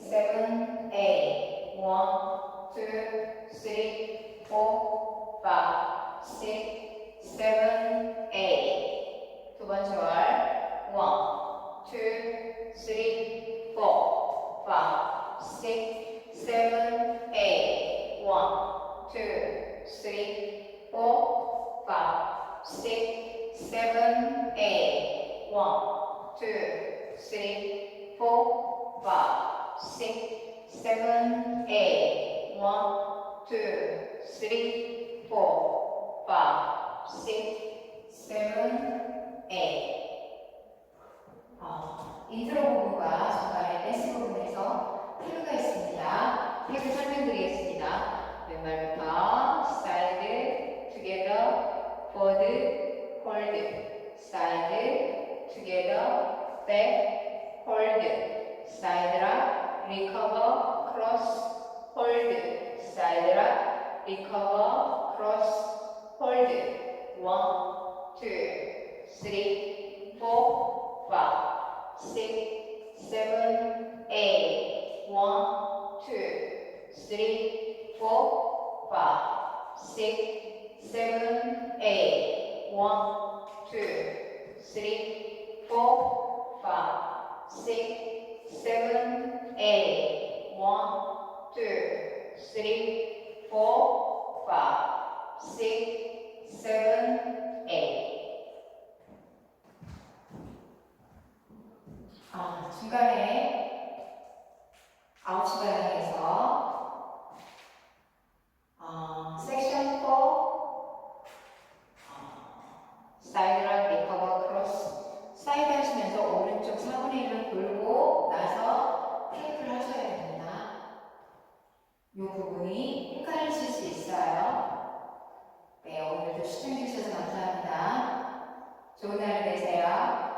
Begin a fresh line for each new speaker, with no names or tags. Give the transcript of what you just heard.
7, 8. 1, 2, 3, 4, 5, 6, 7, 8. 두 번째 월. 1, 2, 3, 4, 5, 6, 7, 8. 1, 2, 3, 4, 5, 6, 7, 8. 1, 2, 3, 4, 5, 6, 7, 8. 1, 2, 3, 4, 5, 6, 7, 8. 인트로 부분과 중간에 댄스 부분에서 태그가 있습니다. 태그 설명드리겠습니다. 왼발부터 사이드, 투게더, 포드, 홀드, 사이드, 투게더, 백, 홀드, 사이드라, 리커버, 크로스, 홀드, 사이드라, 리커버, 크로스, 홀드. 1, 2, 3, 4, 5, 6, 7, 8. 1, 2, 3, 4, 5, 6, 7, 8. 1, 2, 3, 4, 5, 6, 7, 8. 1, 2, 3, 4, 5, 6, 7, 8. 중간에 9시 방향에서 섹션 4 사이드랑 리커버 크로스 사이드 하시면서 오른쪽 4분의 1을 돌고 나서 테이프를 하셔야 됩니다. 이 부분이 헷갈리실 수 있어요. 네, 오늘도 시청해주셔서 감사합니다. 좋은 하루 되세요.